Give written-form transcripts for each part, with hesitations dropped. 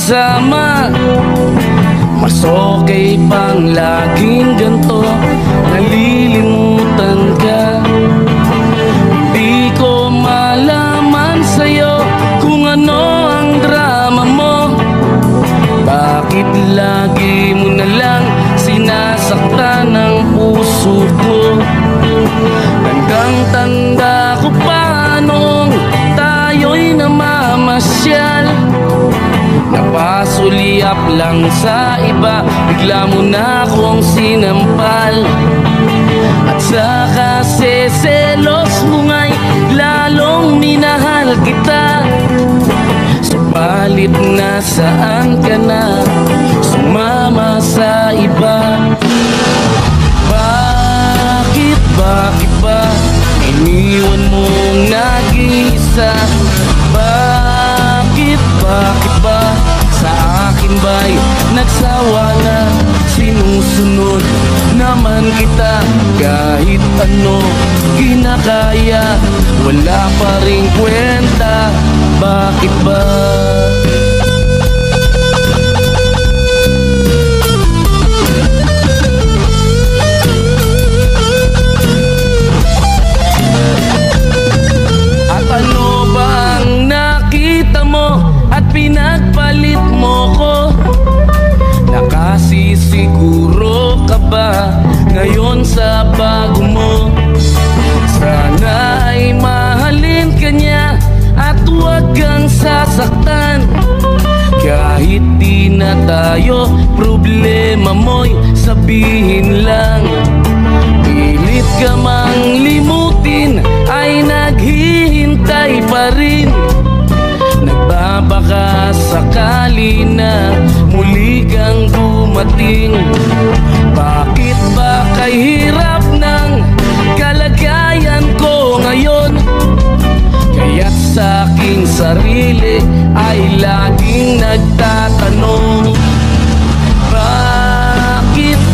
magsama. Mas okay pang laging ganto, nalilimutan ka. Hindi ko malaman sa'yo kung ano ang drama mo. Bakit lagi mo na lang sinasaktan ang puso ko? Tandang-tanda ko pa noong tayo'y namamasyal. Napasulyap lang sa iba, bigla mo na akong sinampal. At saka selos mo nga'y lalong minahal kita. Subalit nasaan ka na, sumama sa iba. Bakit ba iniwan mong nag-iisa? Bakit ba sa akin ba'y nagsawa na? Sinusunod naman kita kahit ano kinakaya, wala pa ring kwenta. Bakit ba? At ano ba ang nakita mo at pinagpalit mo ko? Nakasisiguro ka ba ngayon sa bago mo? Sana ay mahalin ka niya at huwag kang sasaktan. Kahit di na tayo, problema mo'y sabihin lang. Pilit ka mang limutin ay naghihintay pa rin. Nagbabaka sakali na muli kang dumating. Bakit ba kay hirap ng kalagayan ko ngayon? Kaya't sa aking sarili ay laging nagtatanong,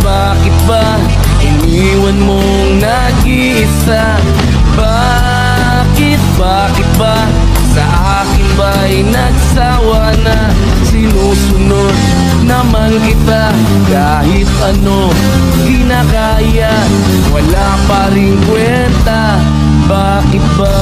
bakit ba iniwan mong nag-iisa? Bakit ba sa akin ba'y nagsawa na? Sinusunod naman kita kahit ano kinakaya, wala pa ring kwenta. Bakit ba?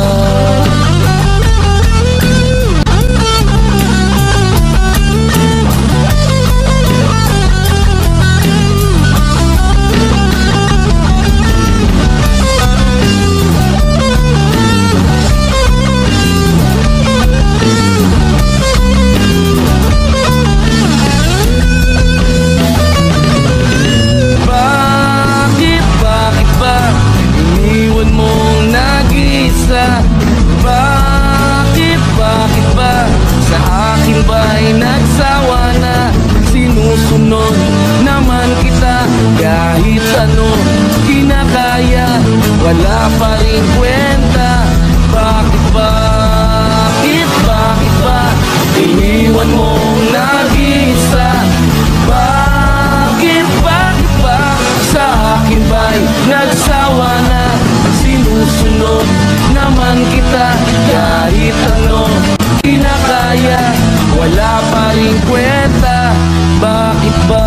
Bakit ba sa akin ba'y nagsawa na? Sinusunod naman kita kahit ano kinakaya, wala pa rin kwenta. Bakit ba iniwan mong nag-iisa? Bakit ba sa akin ba'y nagsawa na? Sinusunod naman kita kahit ano kinakaya, wala pa rin kwenta. Bakit ba?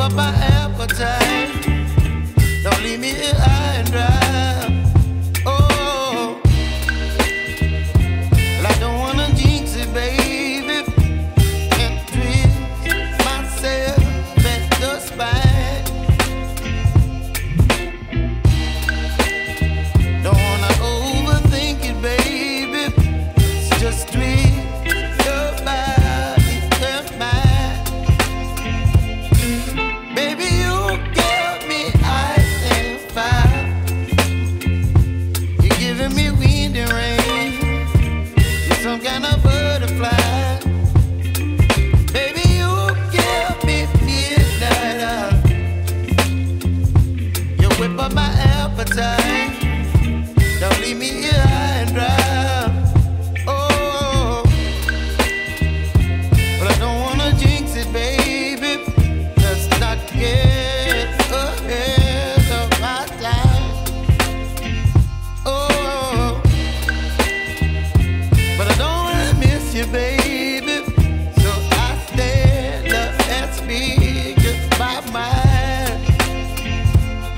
up my appetite. Don't leave me here high and dry. Oh, well, I don't wanna jinx it, baby, and twist myself at the spine. Don't wanna overthink it, baby. It's just twist your body and mine. Baby, you give me ice and fire. You're giving me wind and rain. You're some kind of butterfly. Baby, you give me midnight. You whip up my appetite. Don't leave me here high and dry. Oh, but I don't wanna jinx it, baby. Let's not get ahead of my time. Oh, but I don't wanna miss you, baby. So I stand up and speak just my mind.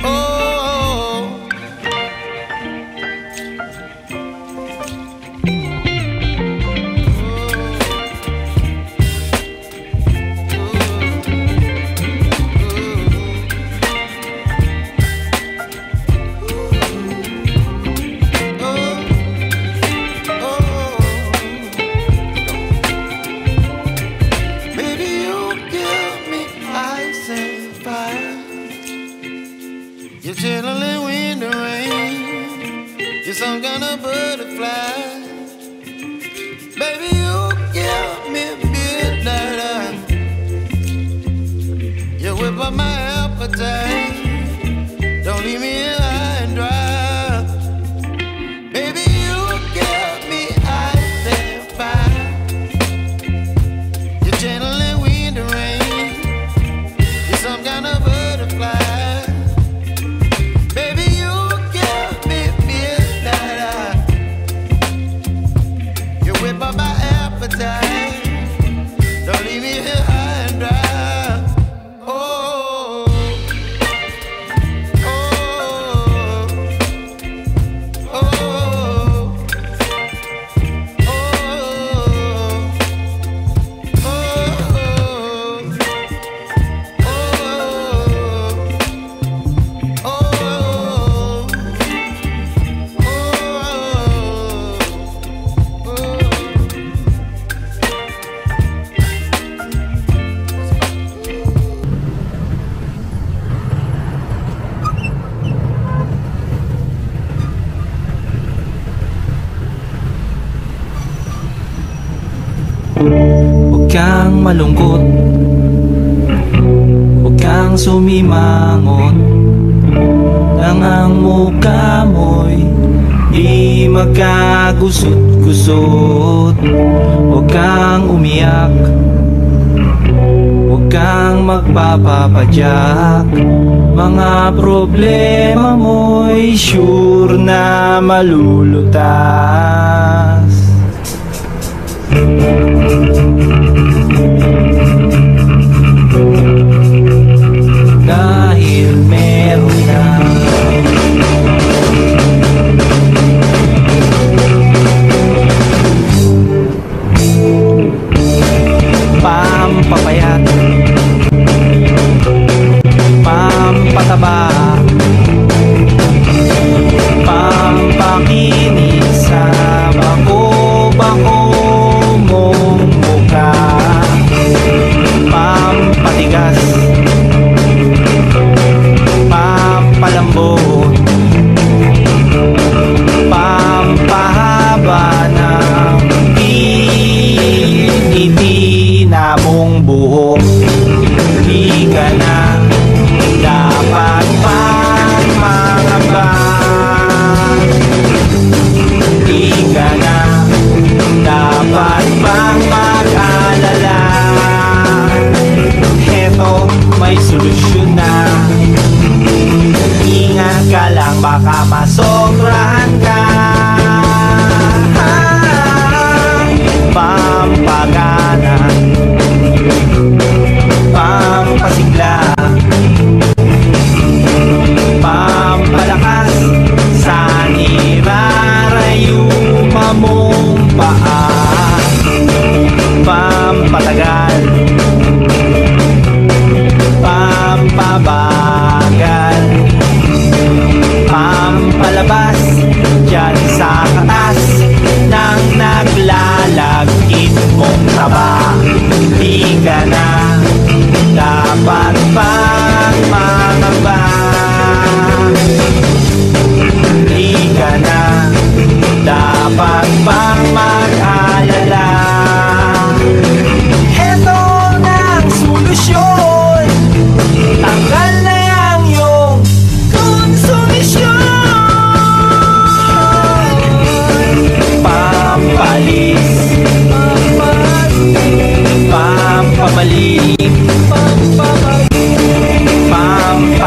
Oh. Baby, you give me ice and fire. You're chilling wind and rain. You're some kind of butterfly. Baby, you give me midnight. You whip up my appetite. Don't leave me here high and dry. Baby, you give me ice and fire. You're channeling wind and rain. You're some kind of butterfly. Baby, you give me midnight. You whip up my appetite. Don't leave me here high and dry. Oh, oh, oh, oh, Huwag kang malungkot, huwag kang sumimangot, nang ang mukha mo'y di magkagusot-gusot. Huwag kang umiyak, huwag kang magpapapadyak, mga problema mo'y sure na malulutas. Dahil meron na pampapayat, pampataba, pampakinis sa bako-bako mong mukha, pampatigas, pampalambot, pampahaba ng tinitina mong buhok. Di ka na dapat pang mangamba, di ka na dapat pang mag-alala. Heto, may solusyon na. Ingat ka lang, baka masobrahan ka. Pampagana, pampasigla, pampagana.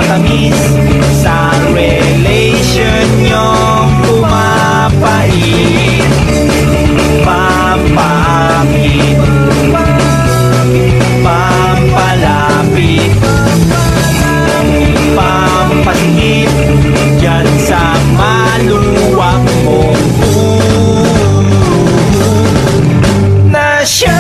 matamis sa relation nyong pumapait. Pampakit, pampalapit, pampasigit dyan sa maluwag mong na siya.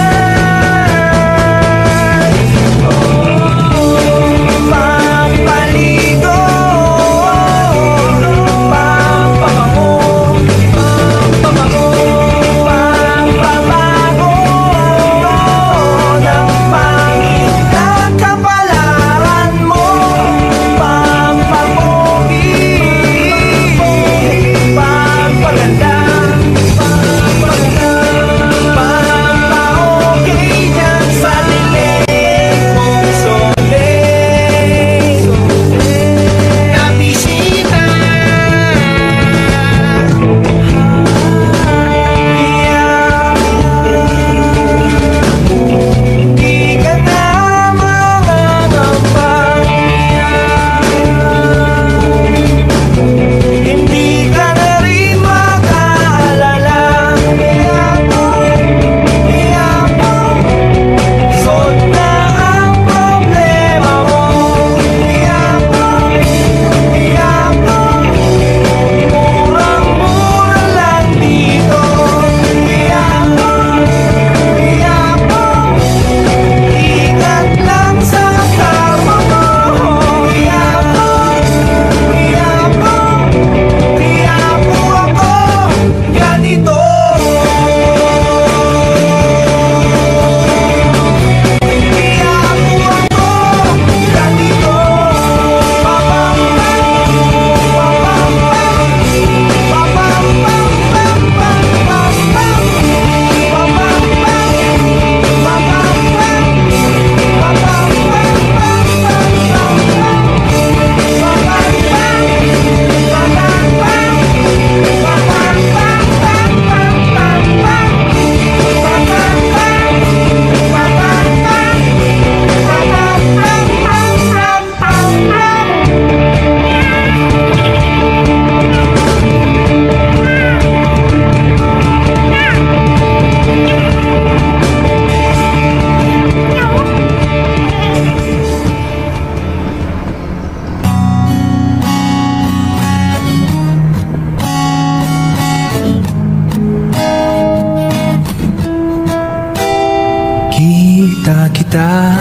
Kita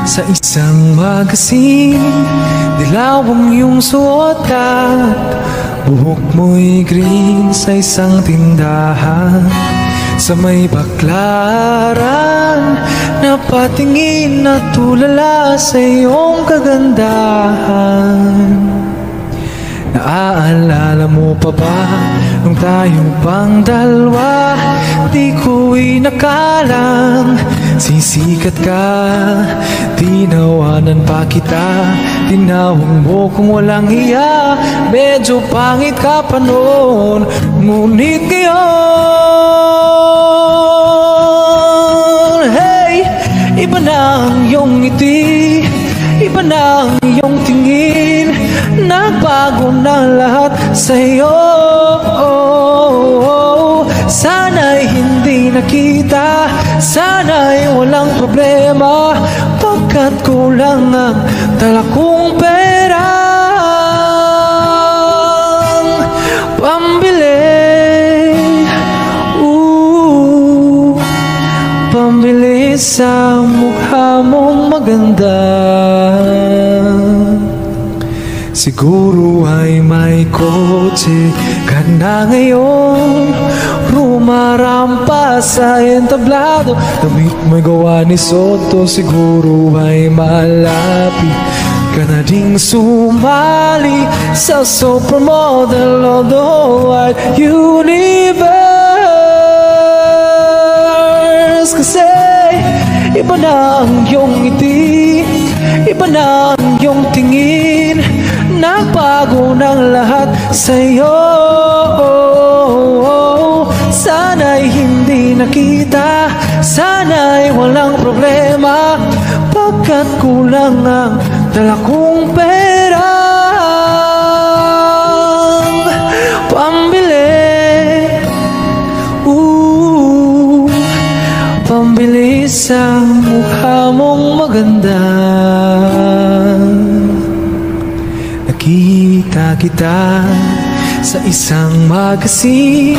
sa isang magasin, dilaw ang iyong suot at buhok mo'y green sa isang tindahan. Sa may baklaran, napatingin na tulala sa iyong kagandahan. Naaalala mo pa ba nung tayo pang dalawa? Di ko'y nakalang sisikat ka, tinawanan pa kita. Tinawag mo kung walang hiya, medyo pangit ka pa noon. Ngunit ngayon, hey, iba na ang iyong ngiti, iba na ang iyong tingin. Nagbago na lahat sa'yo. Sana'y hindi nakita, sana'y walang problema, pagkat kulang ang dala kong perang pambili, pambili sa mukha mong maganda. Siguro ay may kotse ka na ngayon, rumarampa sa entablado, damit may gawa ni Soto. Siguro ay malapit ka na ding sumali sa supermodel of the whole wide universe. Kasi iba na ang iyong ngiti, iba na ang iyong tingin. Nagbago ng lahat sa'yo. Sana'y hindi nakita, sana'y walang problema, pagkat kulang ang dala kong pera. Nakita kita sa isang magazine,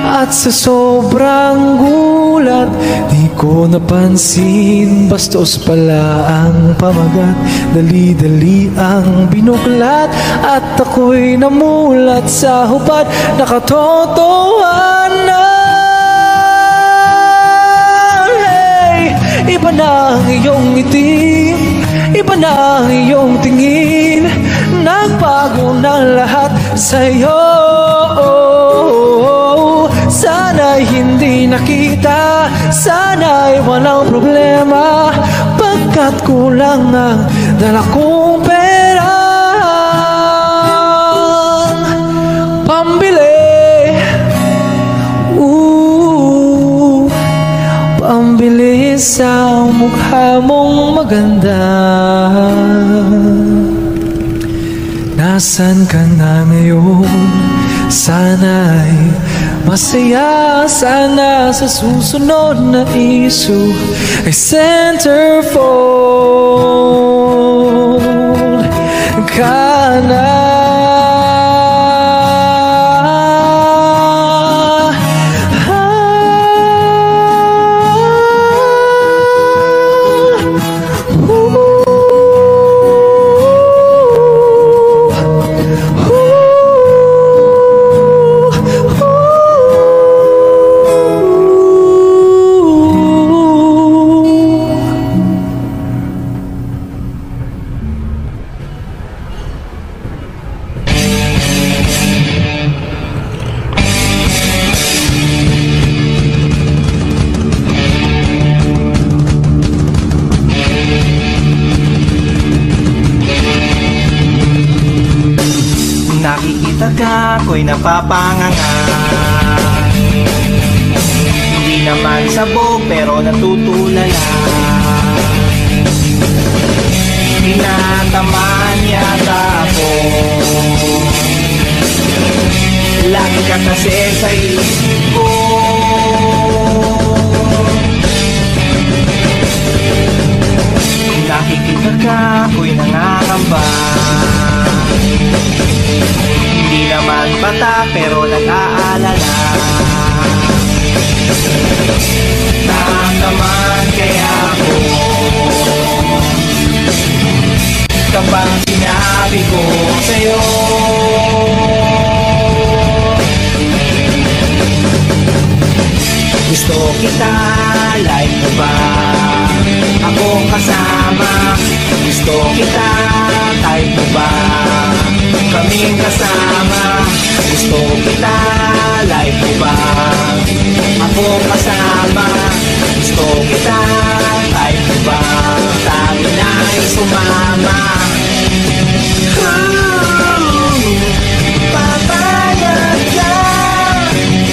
at sa sobrang gulat di ko napansin, bastos pala ang pamagat, dali-dali ang binuklat, at ako'y namulat sa hubad na katotohanan. Hey, iba na ang iyong ngiti, iba na ang iyong tingin, nagbago na lahat sa'yo. Sana'y hindi nakita, sana'y walang problema, pagkat kulang ang dala kong pera pambili, pambili sa mukha mong maganda. Nasaan ka na ngayon? Sana'y masaya, sana sa susunod na issue ay centerfold ka na. Nakikita ka, ako'y napapanganga. Hindi naman sabog, pero natutulala. Tinatamaan yata ako. Lagi ka kasi sa isip ko. Nakikita ka, ako'y nangangamba. Hindi naman bata pero nag-aalala. Natamaan kaya ako kapag sinabi ko sa'yo gusto kita, like mo ba akong kasama? Gusto kita, type mo ba kaming kasama? Gusto kita, like mo ba akong kasama? Gusto kita, type mo ba tayo na'y sumama? Papayag ka,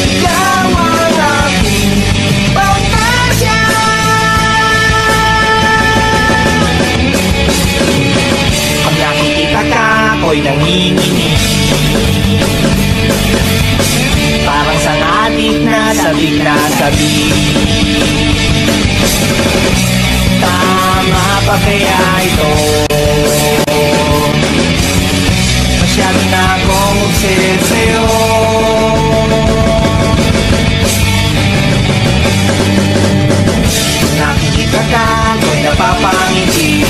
ikaw ang aking pagkasya. Pag nakikita ka, ako'y nanginginig, parang sangadik na sabik na sabik. Tama pa kaya ito? Masyado na akong obsessed sa'yo. Nakikita ka, ako'y napapangiti,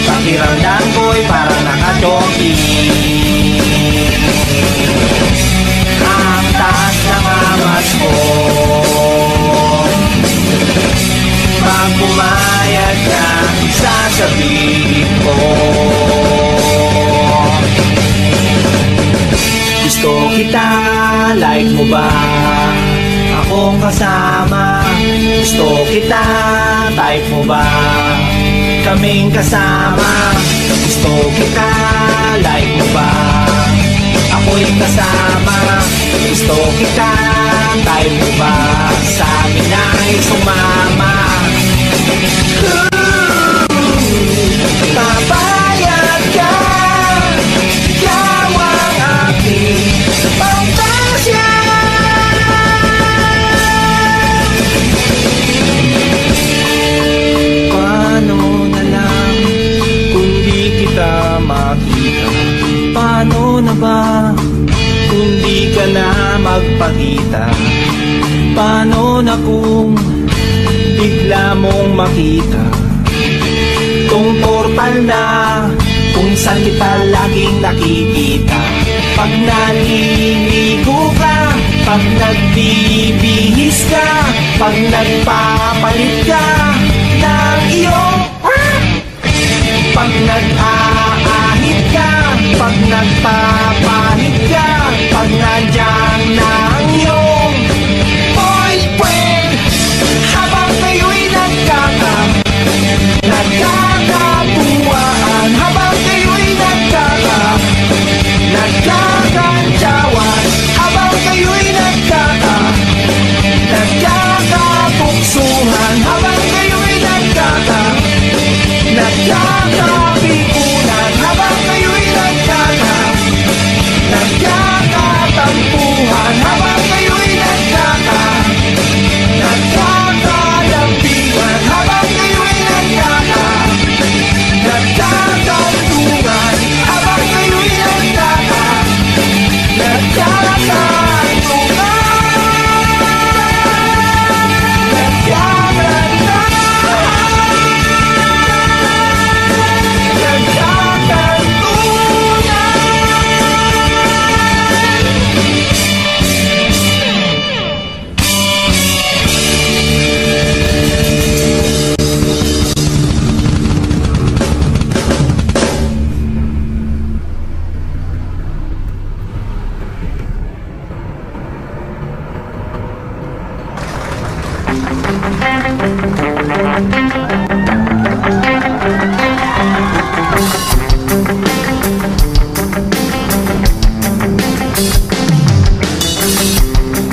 pakiramdam ko'y parang nakadonki. Ang taas ng amas ko, pag pumayag ka, sasabihin ko gusto kita, like mo ba akong kasama? Gusto kita, type mo ba kaming kasama? Gusto kita, like mo ba ako'y kasama? Gusto kita, type mo ba sa amin ay sumama? Papayag ka, ikaw ang aking pagkasya. Paano na lang kung di kita makita. Paano na ba kung di ka na magpakita? Paano na kung bigla mong makita tong portal na kung saan kita laging nakikita? Pag naliligo ka, pag nagbibihis ka, pag nagpapalit ka ng iyong pag nag-aahit ka, pag nagpapalit ka, pag nandiyan na ang iyong boyfriend, habang kayo'y nagkakapuwaan, habang kayo'y nagkakantsawan, habang kayo'y nagkakapuksuhan, habang kayo'y nagkakapikunan, habang kayo'y nagkakatampuhan, habang kayo'y nagkakadampingan, habang kayo'y nagkakantungan, habang kayo'y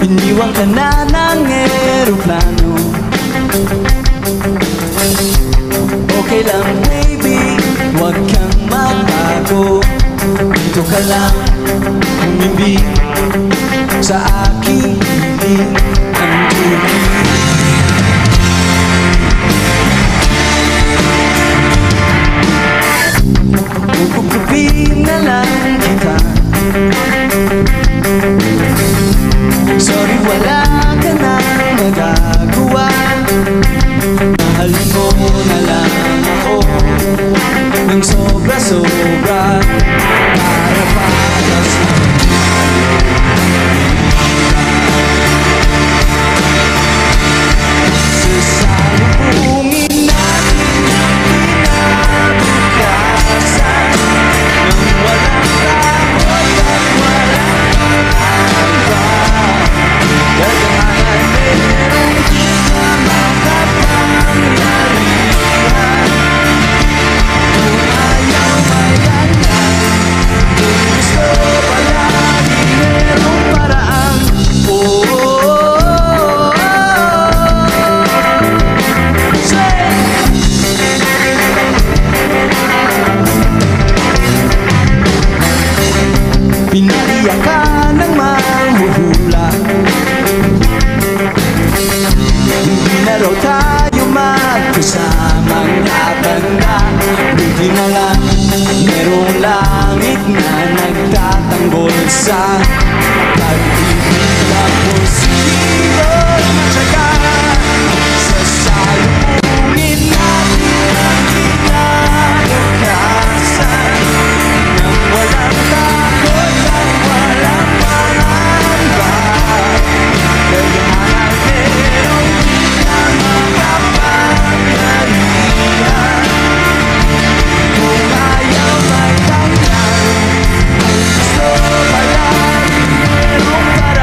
iniwan ka na ng eroplano. Okay lang baby, huwag kang magbago. Dito ka lang umibig sa aking hiling ang tubig. Ukupin na lang kita. Sorry, wala ka nang magagawa. Mahal mo na lang ako ng sobra-sobra para patas na sasalubungin natin ang kinabukasan nang walang takot at walang pangamba. Gagahan merong di na makapangyarihan. Kung ayaw may dahilan, kung gusto palagi merong paraan. Pinaiyak ka ng manghuhula. Hindi na raw tayo magkasamang natanda. Buti na lang merong langit na nagtatanggol sa pag-ibig na positibo at saka sasalubungin natin ang kinabukasan nang walang takot at walang pangamba. Gagahan merong di na makapangyarihan. Kung ayaw may tanggal, kung gusto palagi merong paraan.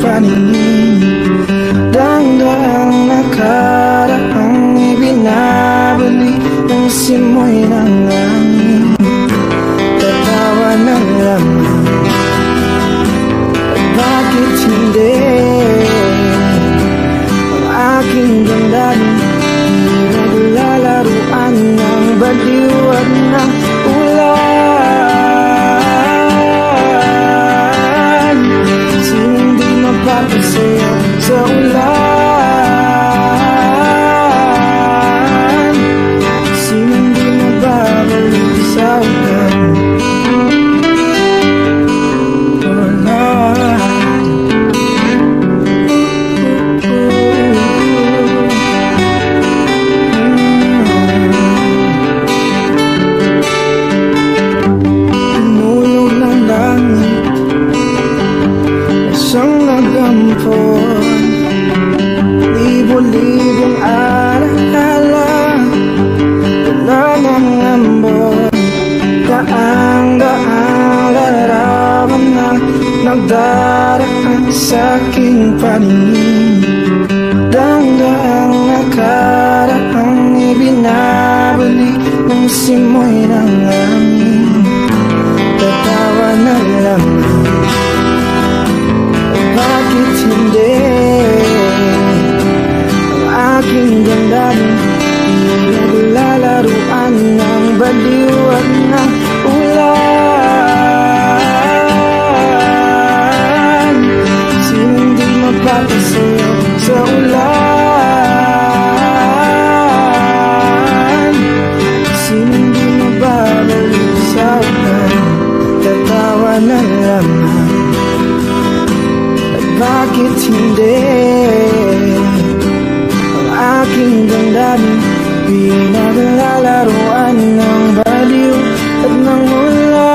paningin. Danggang nakaraang ibinabalik ng simoy ng langit. Tatawa ng laman, at bakit hindi ang aking damdamin naglalaruan ng baliw at ng ulan. Sinong di mapapasaya sa ulan? Sinong di mababalik sa ulan? Libo-libong alaala, dala ng ambon, daang-daang larawan na nagdaraan sa aking paningin. Dang-daang nakaraang ibinabalik ng simoy ng langit. Tatawa na lamang, bakit hindi aking damdamin naglalaruan ng baliw at ng ulan? Sinong di mapapasaya sa ulan? Sinong di mababalik sa ulan? Tatawa na lamang, at bakit hindi aking damdamin pinaglalaruan ng baliw at ng ulan?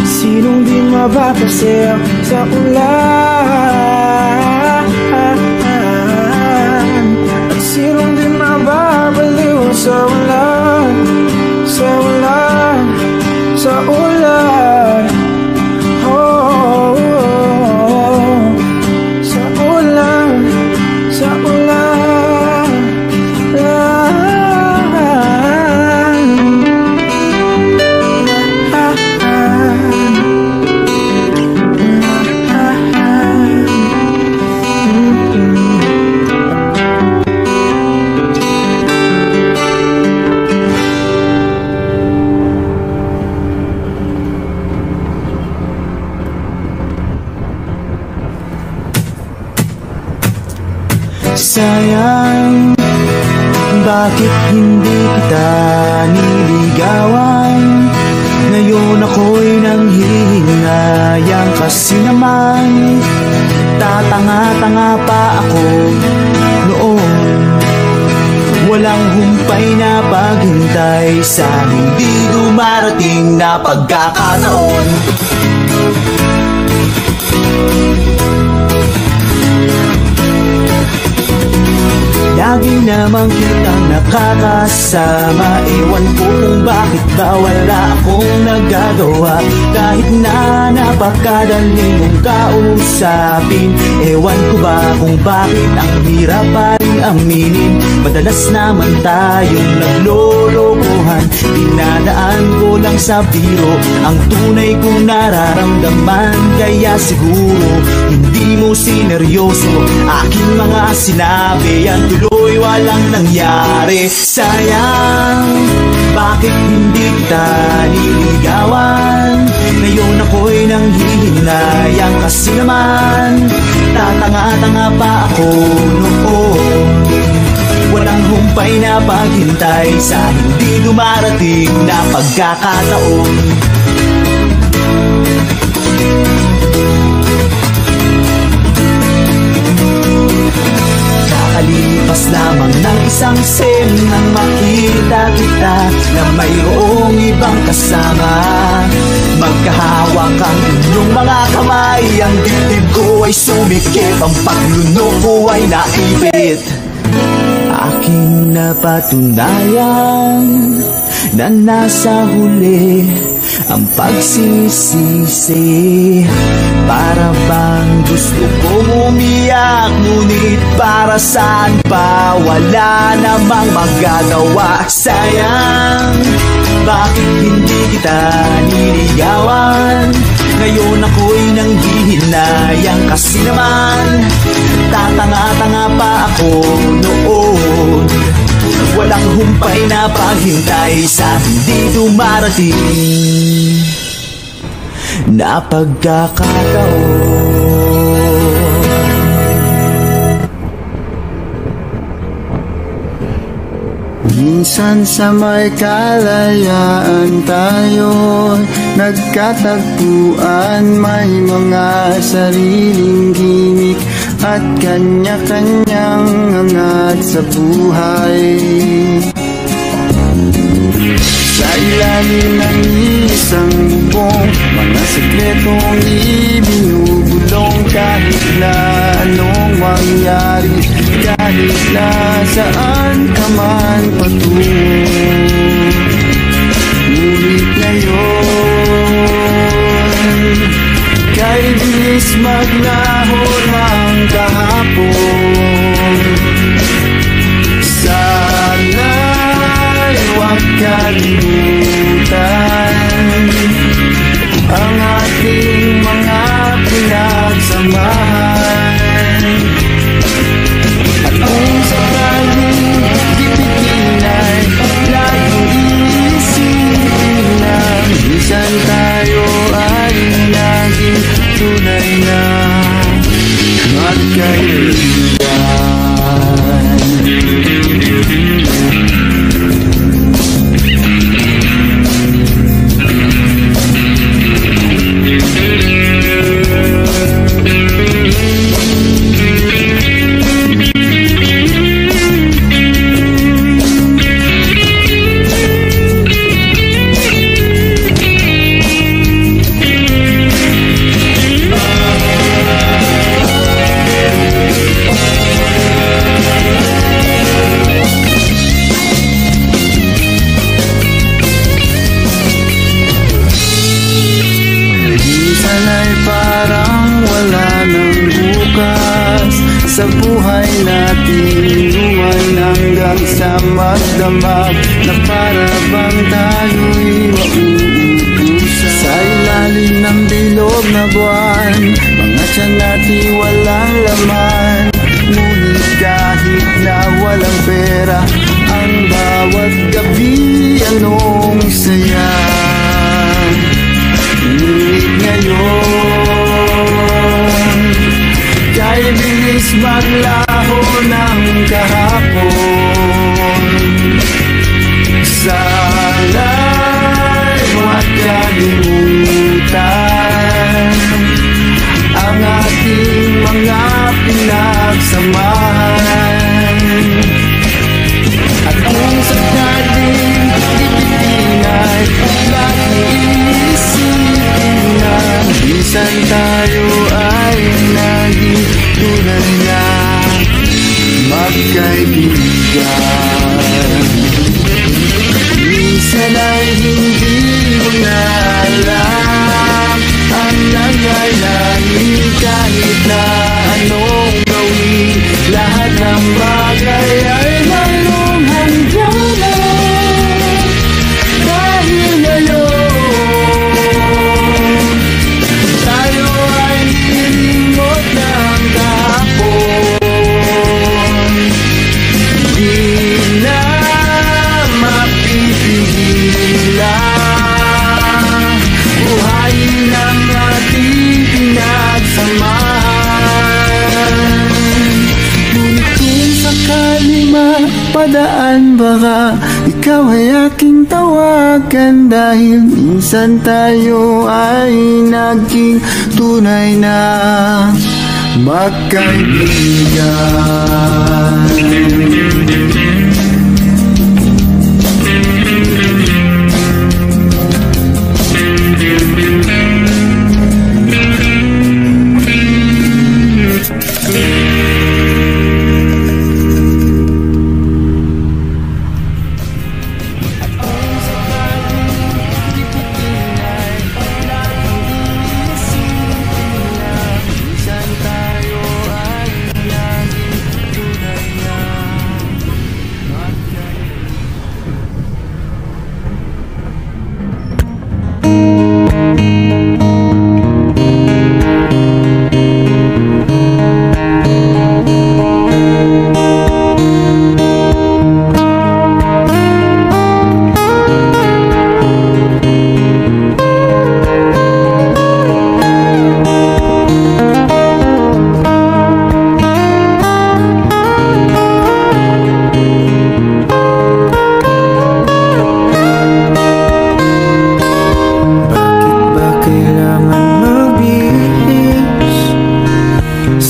Sinong di mapapasaya sa ulan? At sinong di mababaliw sa ulan? Sa ulan, sa ulan. Sayang, bakit hindi kita niligawan? Ngayon ako'y nanghihinayang kasi naman tatanga-tanga pa ako noon. Walang humpay na paghintay sa hindi dumarating na pagkakataon. Lagi namang kitang nakakasama, ewan ko kung bakit ba wala akong nagagawa. Kahit na napakadali mong kausapin, ewan ko ba kung bakit ang hirap pa rin aminin. Madalas naman tayong naglolokohan, dinadaan ko lang sa biro ang tunay kong nararamdaman. Kaya siguro hindi mo sineryoso aking mga sinabi, ang tuloy walang nangyari. Sayang, bakit hindi kita niligawan? Ngayon ako'y nanghihinayang kasi naman tatanga-tanga pa ako noon. Walang humpay na paghintay sa hindi dumarating na pagkakataon. Kakalipas lamang ng isang sen nang makita kita na mayroong ibang kasama. Magkahawak ang inyong mga kamay, ang dibdib ko ay sumikip, ang paglunok ko ay naipit. Aking napatunayan na nasa huli ang pagsinisisi. Para bang gusto kong umiyak, ngunit para saan pa, wala namang magagawa. Sayang, bakit hindi kita niligawan? Ngayon ako'y nanghihinayang, kasi naman tatanga-tanga pa ako noon. Walang humpay na paghintay sa hindi dumarating na pagkakataon. Minsan sa may kalayaan tayo nagkatagpuan, may mga sariling gimik at kanya-kanyang hangat sa buhay. Sa ilalim ng isang bubong, mga sekretong ibinubulong, kahit na anong mangyari, kahit na saan ka man patungo. Ngunit ngayon, kay bilis maglaho ng kahapon. Sana'y huwag kalimutan ang ating mga pinagsamahan. At kung sakaling tipikin ay laging iisipin na minsan tayo ay naging tunay na magkaibigan. Sa buhay natin inuman hanggang sa magdamag, na para bang tayo'y mauubusan. Sa ilalim ng bilog na buwan, mga tiyan natin walang laman. Ngunit kahit na walang pera, ang bawat gabi anong saya. Ngunit ngayon, kay bilis maglaho ng kahapon. Sana'y huwag kalimutan ang ating mga pinagsamahan. At kung sakaling tipitin ay laging iisipin na minsan tayo ay naging tunay na magkaibigan. Minsan ay hindi mo na alam ang nangyayari, kahit na anong gawin, lahat ng bagay ay mayroong hangganan. Dahil ngayon, tayo ay nilimot ng kahapon. Di na mapipigilan, buhayin ang ating pinagsamahan. Ngunit kung sakali mapadaan, baka ikaw ay aking tawagan, dahil minsan tayo ay naging tunay na magkaibigan.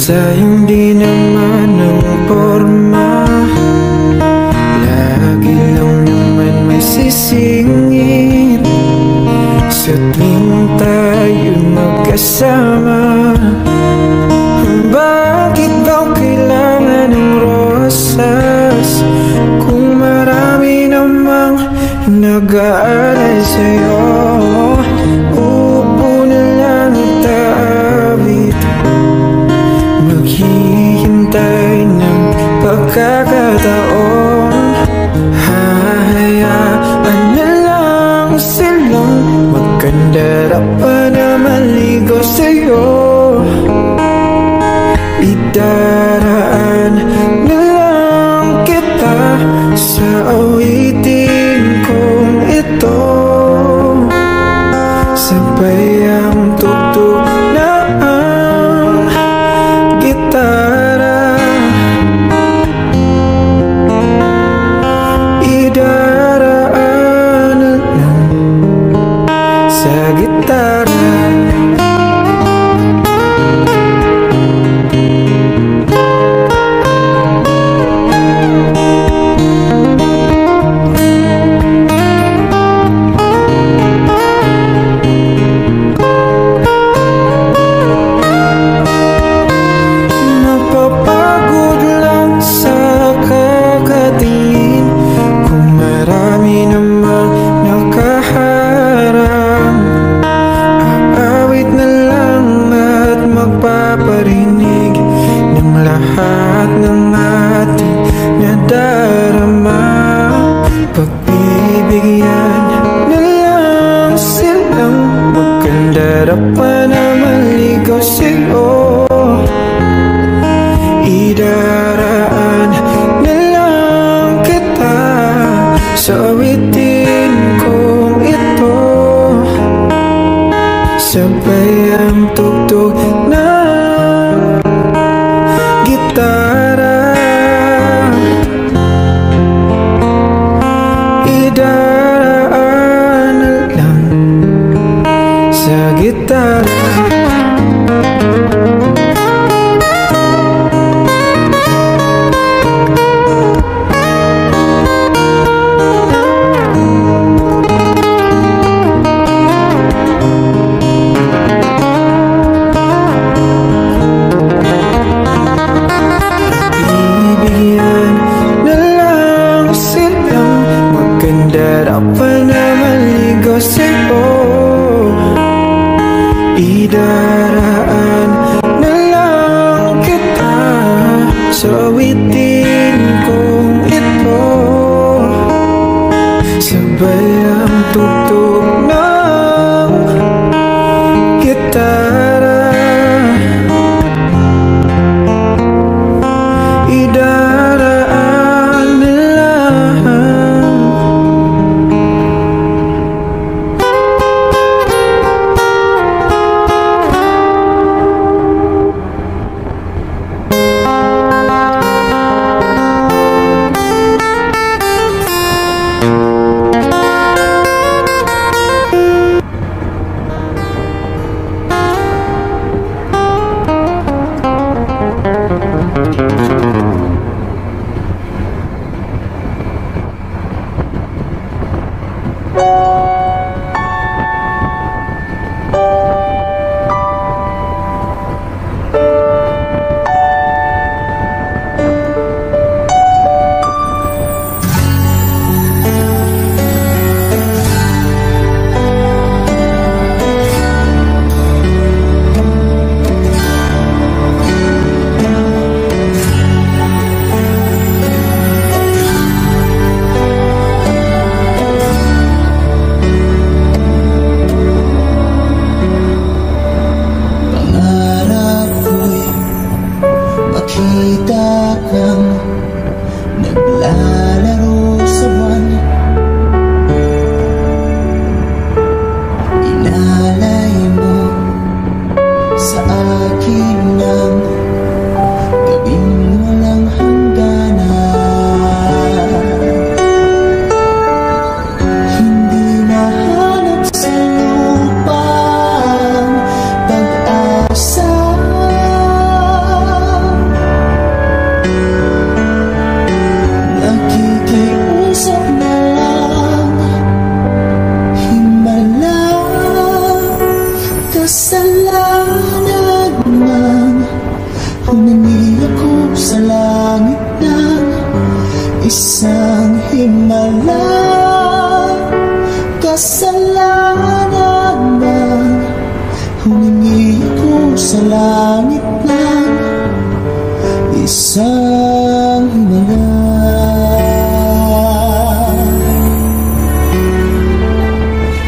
sayang di naman ang forma. Lagi lang naman may sisingit sa tuwing tayo magkasama. Bakit daw kailangan ng rosas kung marami namang nag-aalay sa'yo? Upo na lang at aawit, maghihintay ng pagkakataon. Hahayaan na lang silang magkandara pa na maligo sa'yo. Idaraan na lang kita sa awitin kong ito. Sabay ang tugtog na ang gitara. Idaraan na lang sa gitara. Idaraan na lang kita sa awitin kong ito. Sabay ang tugtog ng gitara. Idaraan na lang sa gitara. Idaraan na lang kita sa awitin kong ito. Sabay ang tugtog ng gitara. Idaraan na lang. kasalanan man, humingi ako sa langit ng isang himala. Kasalanan man, humingi ako sa langit ng isang himala.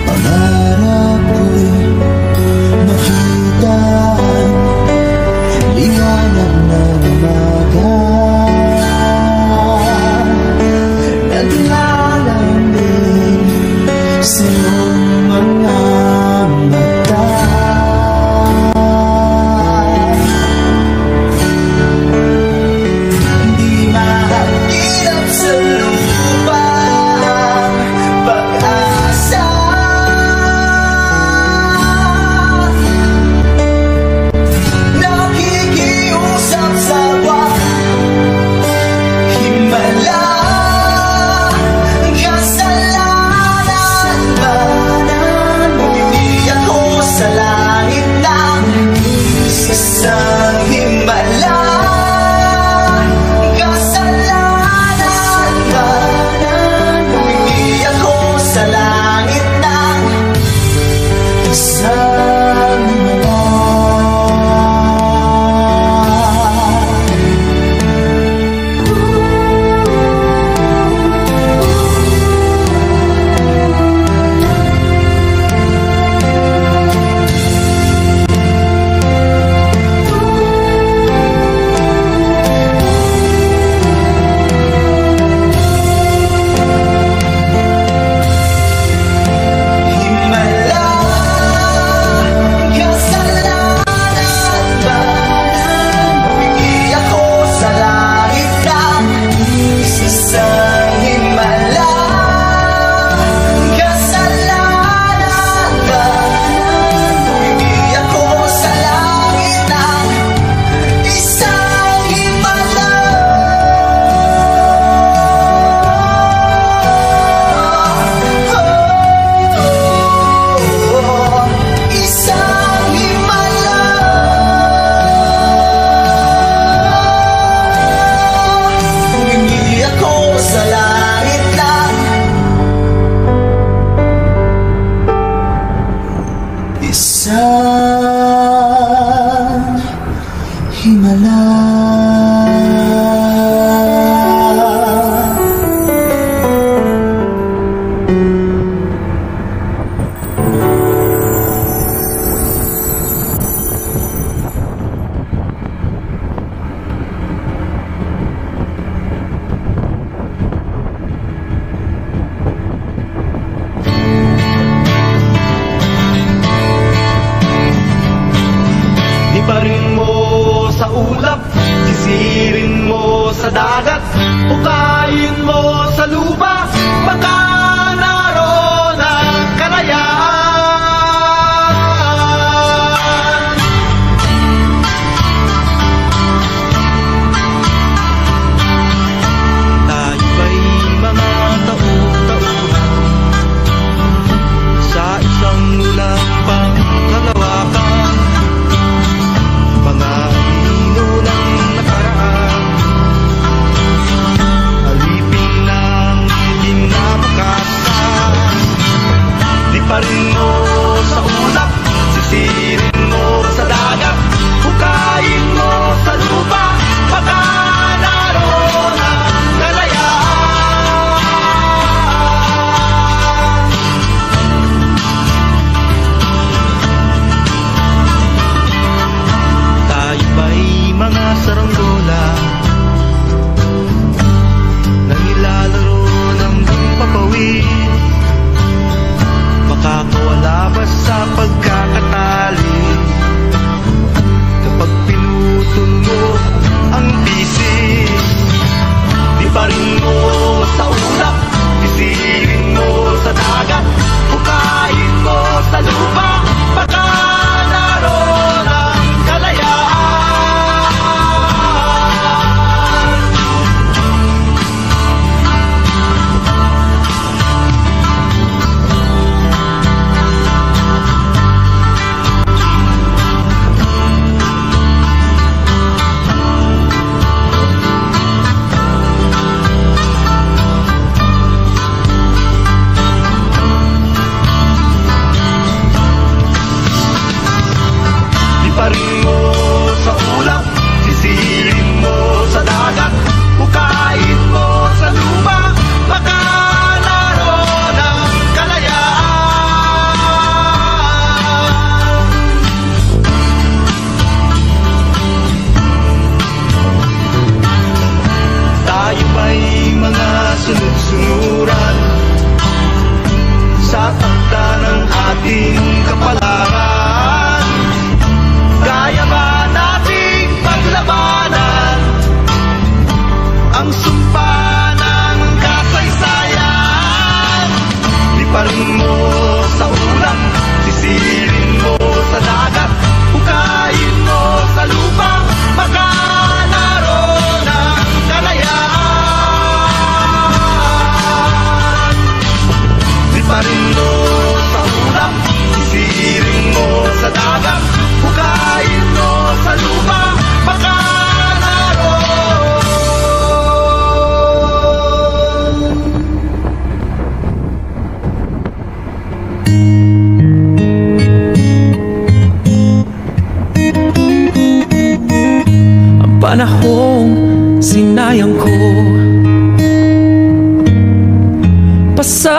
Pangarap ko'y makita liwanag ng umaga, naglalambing sa iyong mga mata. Hindi mahagilap sa lupa ang pag-asa. Nakikiusap sa himala. Kasalanan man, humingi ako sa langit ng isang himala. Kasalanan man, humingi ako sa langit ng isang himala. Isang himala. Ibarin mo sa ulap, sisirin mo sa dagat, ukayin mo sa lupa, baka naroon ang kalayaan. Tayo ba'y mga tauhan sa isang lampang kalawakan, mga anino ng nakaraan, alipin na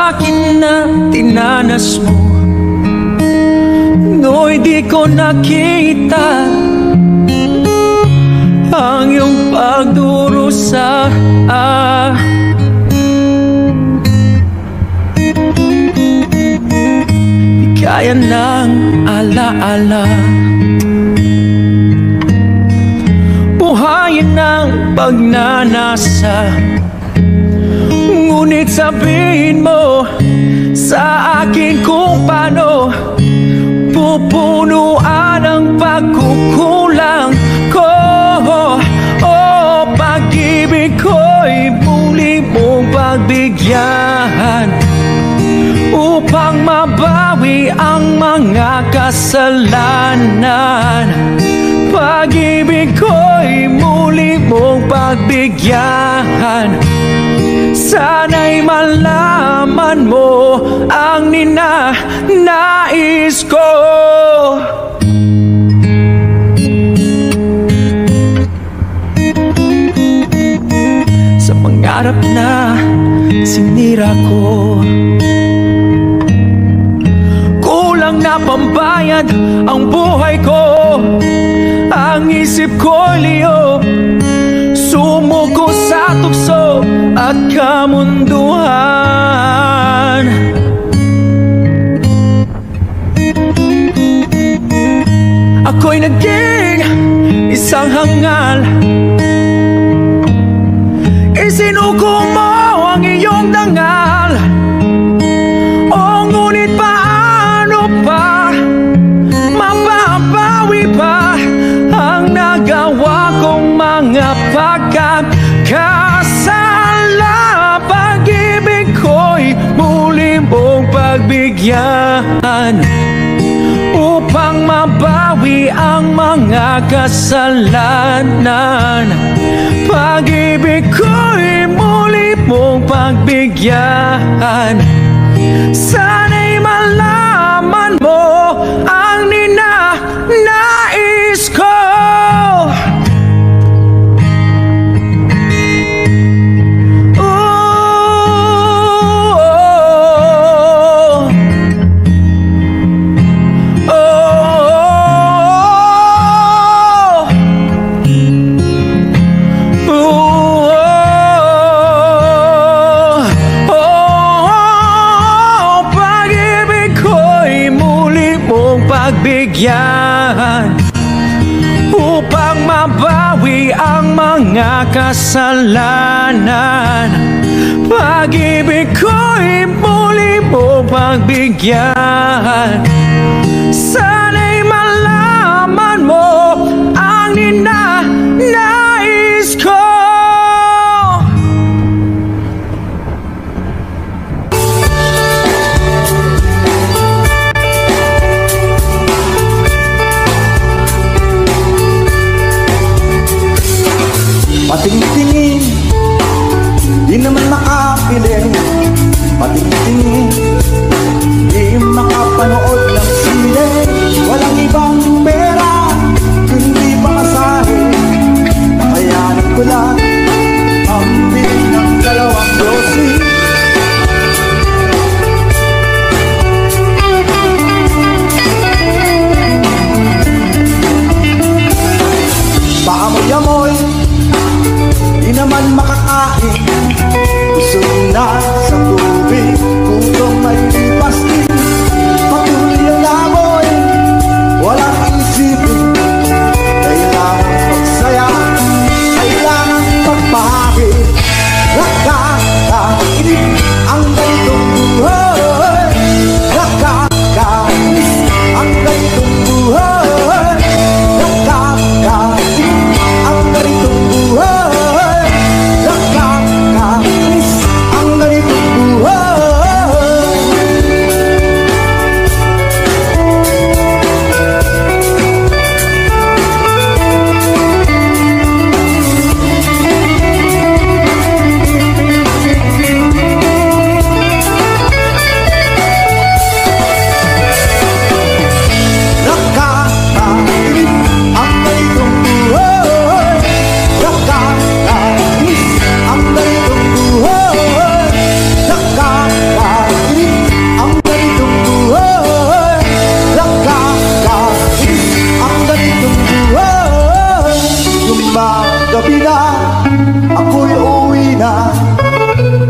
akin na tinanas mo, no'y di ko nakita ang iyong pagdurusa. Di kaya ng alaala, buhayin ng pagnanasa. Ngunit sabihin mo sa akin kung paano pupunuan ang pagkukulang ko. Pag-ibig ko'y muli mong pagbigyan upang mabawi ang mga kasalanan. Pag-ibig ko'y muli mong pagbigyan. Sana'y malaman mo ang ninanais ko. Sa pangarap na sinira ko, kulang na pambayad ang buhay ko. Ang isip ko'y liyo, sumuko sa tukso at kamunduhan. Ako'y naging isang hangal, isinuko mo ang iyong dangal. O ngunit paano pa mababawi pa ang nagawa kong mga pagkakasala? Pag-ibig ko'y muli mong pagbigyan upang mabawi ang mga kasalanan. Pag-ibig ko'y muli mong pagbigyan. Sana'y malaman mo ang ninanais ko. Upang mabawi ang mga kasalanan. Pag-ibig ko'y muli mo pagbigyan. Sana'y malaman mo ang ninanais ko. Patingtingin, di naman makapiling. Patingtingin, di makapanood ng sine. Walang ibang pera gabi na, ako'y uwi na.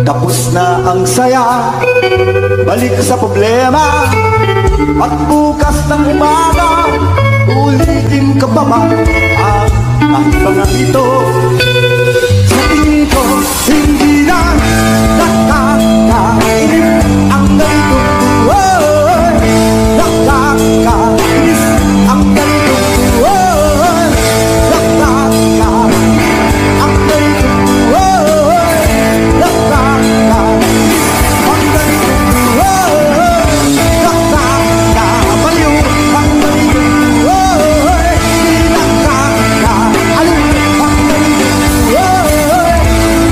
Tapos na ang saya, balik sa problema. At bukas ng umaga, ulitin ka pa man ang mga ito. Sa tingin ko, hindi na nakakainis ang ganitong buhay. Nakakainis ang ganitong buhay. Nakakainis ang ganitong buhay. Nakakainis ang ganitong buhay. Nakakabaliw ang ganitong buhay. Nakakabaliw ang ganitong buhay.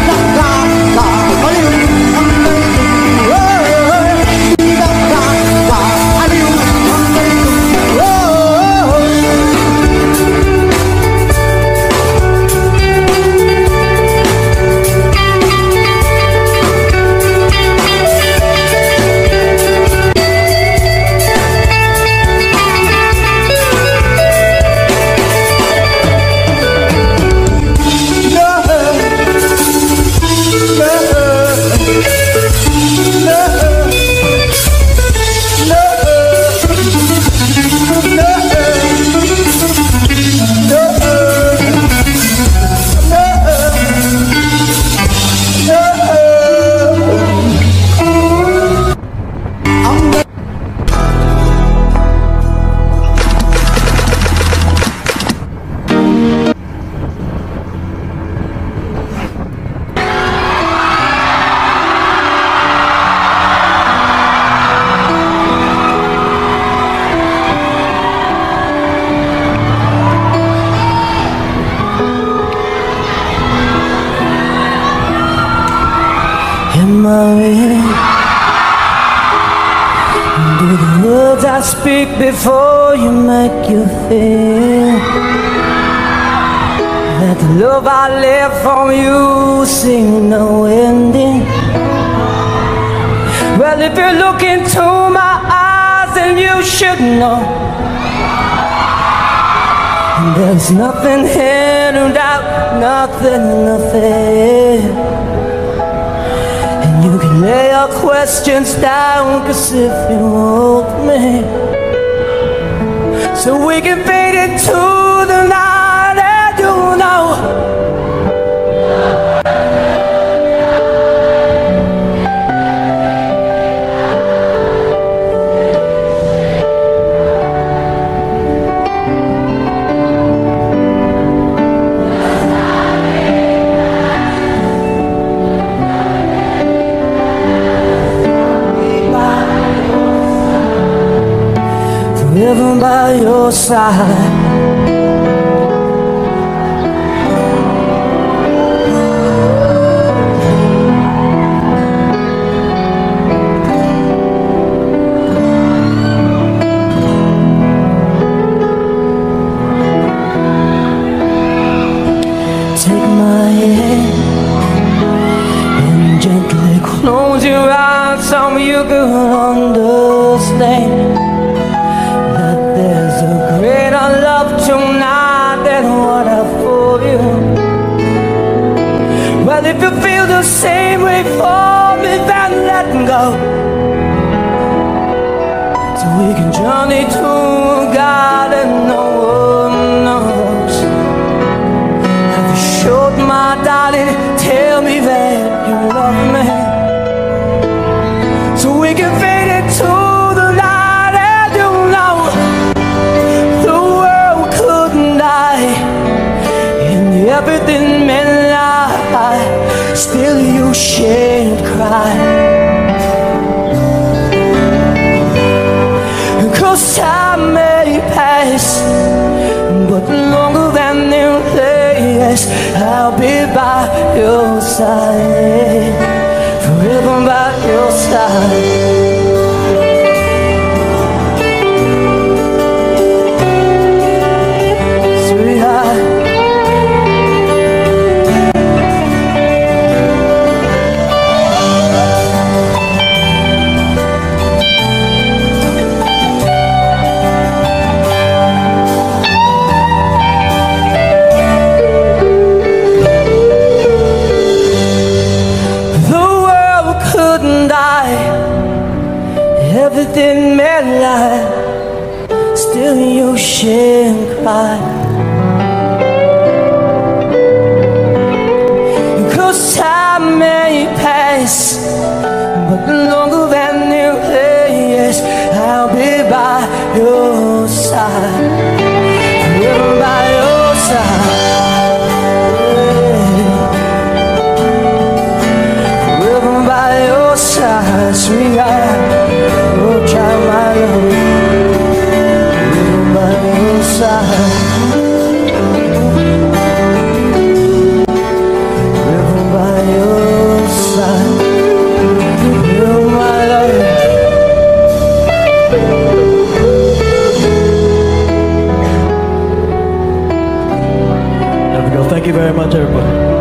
Nakakabaliw ang ganitong buhay. Nakakabaliw ang ganitong buhay. Am I in? Do the words I speak before you make you feel that the love I live from you seems no ending? Well, if you look into my eyes, then you should know there's nothing here, no doubt, nothing. You can lay your questions down, 'cause if you want me, so we can fade into the night, and you know living by your side. Take my hand and gently close your eyes so you can understand there's a greater love tonight than what I for you. Well, if you feel the same way for me, then let go, so we can journey to a garden no one knows. Have you showed my darling, tell me that you love me, so we can fade into the night, and you know everything may lie, still you shan't cry. 'Cause time may pass, but longer than in place, I'll be by your side, forever by your side. Thank you very much, everybody.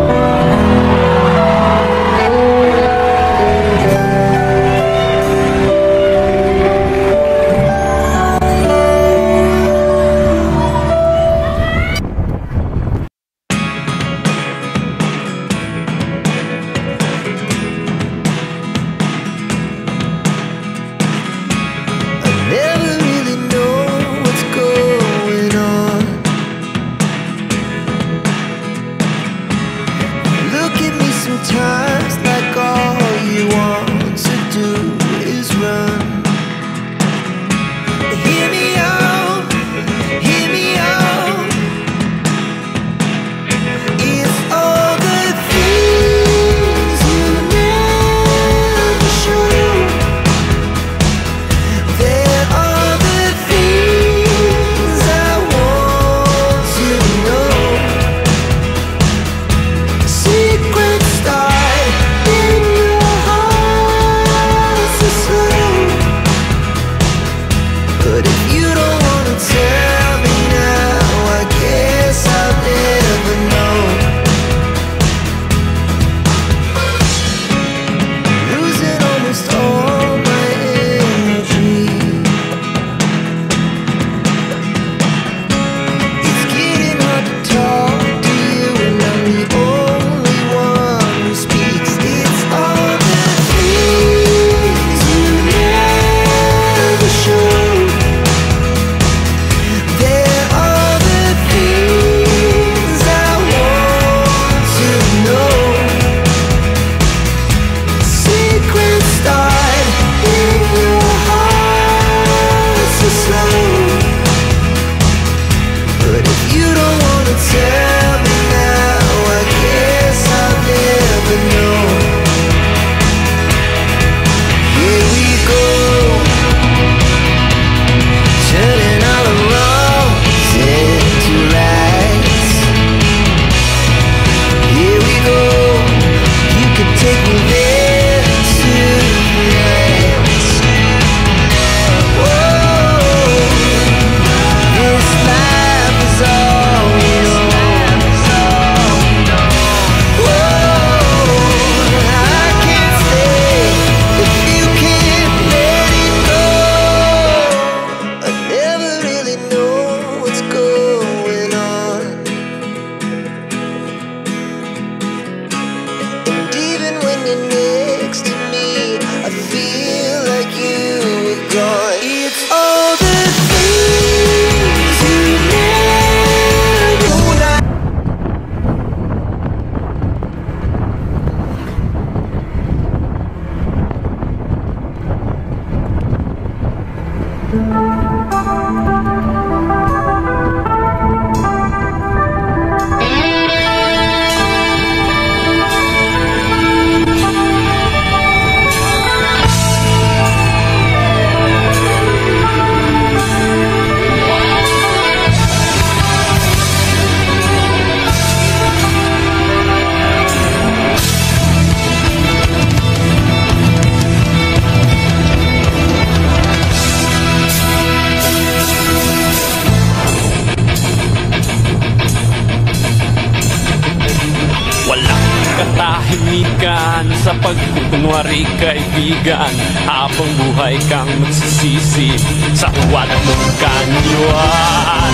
katahimikan sa pagkukunwari kaibigan, habang buhay kang magsisisi sa huwag mong kanyuan.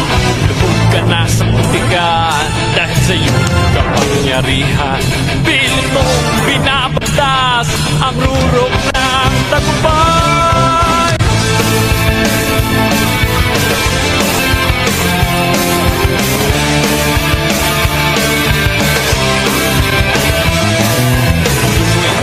Lubog ka na sa putikan dahil sa iyong kapangyarihan. Pilit mong binabatas ang rurok ng tagumpay.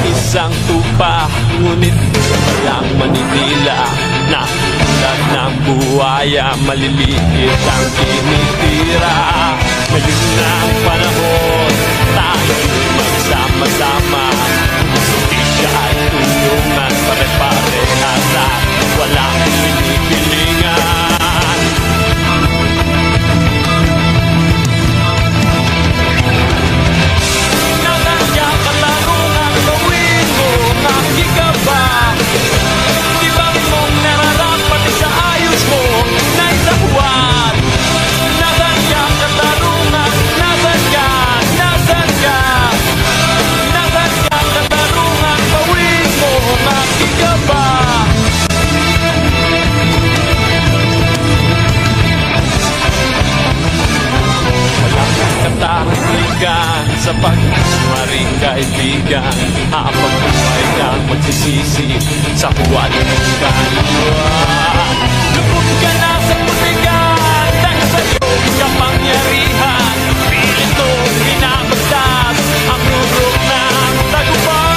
Isang tupa, ngunit walang manitila, na tulad ng buhaya, maliliit ang tinitira. Ngayon na ang panahon, tayo magsama-sama, justisya ay tulungan, pare-parehas at walang pinipilingan. Ibang mong nararapat sa ayos mo na isabuan. Nadaya ka sa pagmaring kaibigan. Habang buhay kang magsisisi sa huwaling kaluluwa. Lubog ka na sa pusigan dahil sa iyong kapangyarihan. Pilit ko pinapagtas ang rurok ng tagumpay.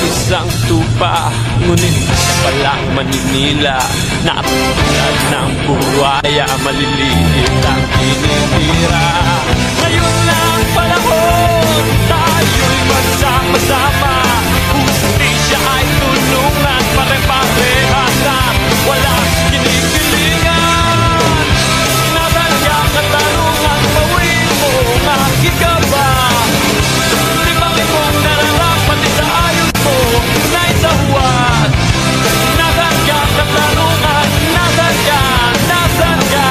Isang tupa, ngunit palang Maninila. Napatulad ng buhaya, maliliit ang tinitira. Ngayon na ang panahon, tayo'y magsama-sama. Hustisya ay tulungan, pare-parehas na walang kinikilingan. Natalya katanungan, bawin mo ang aking kaba. Libangin mong nararapat sa ayon mo na isahuan. Nasaan ka katanungan? Nasaan ka? Nasaan ka?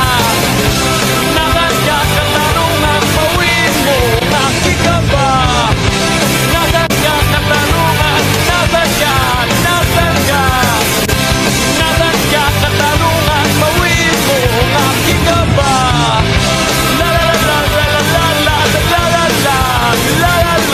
Nasaan ka katanungan? Bawin mo ang aking kaba. Nasaan ka katanungan? Nasaan ka? Nasaan ka? Nasaan ka katanungan? Bawin mo ang aking kaba. La la la la la la la la la la la la la.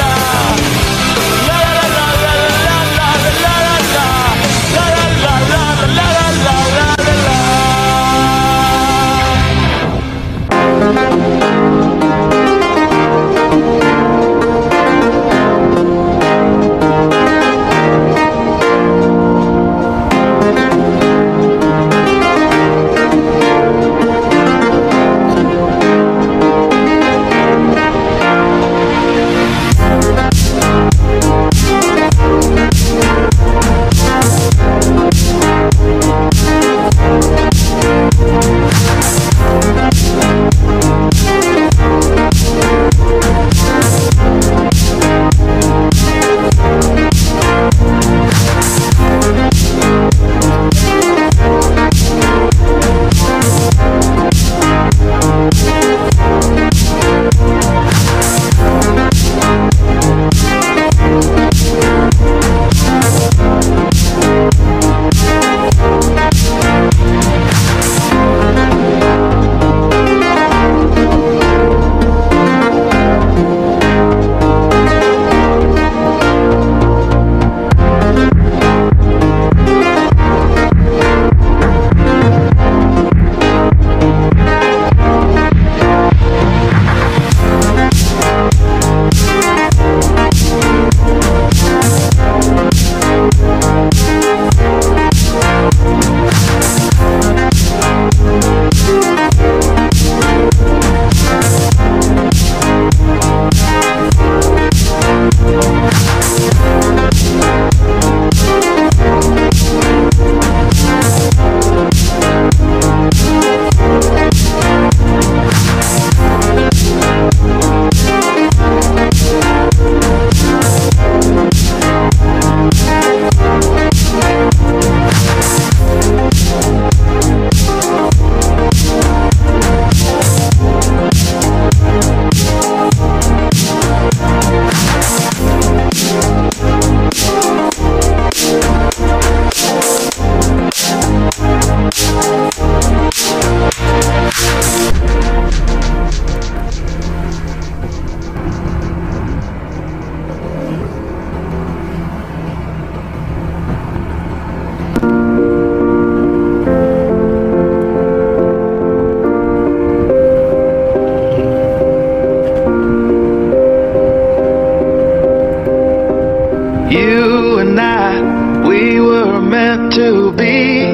to be.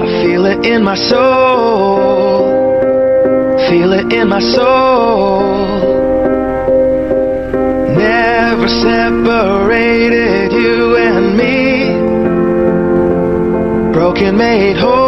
I feel it in my soul, feel it in my soul. Whatever separated you and me, broken made whole.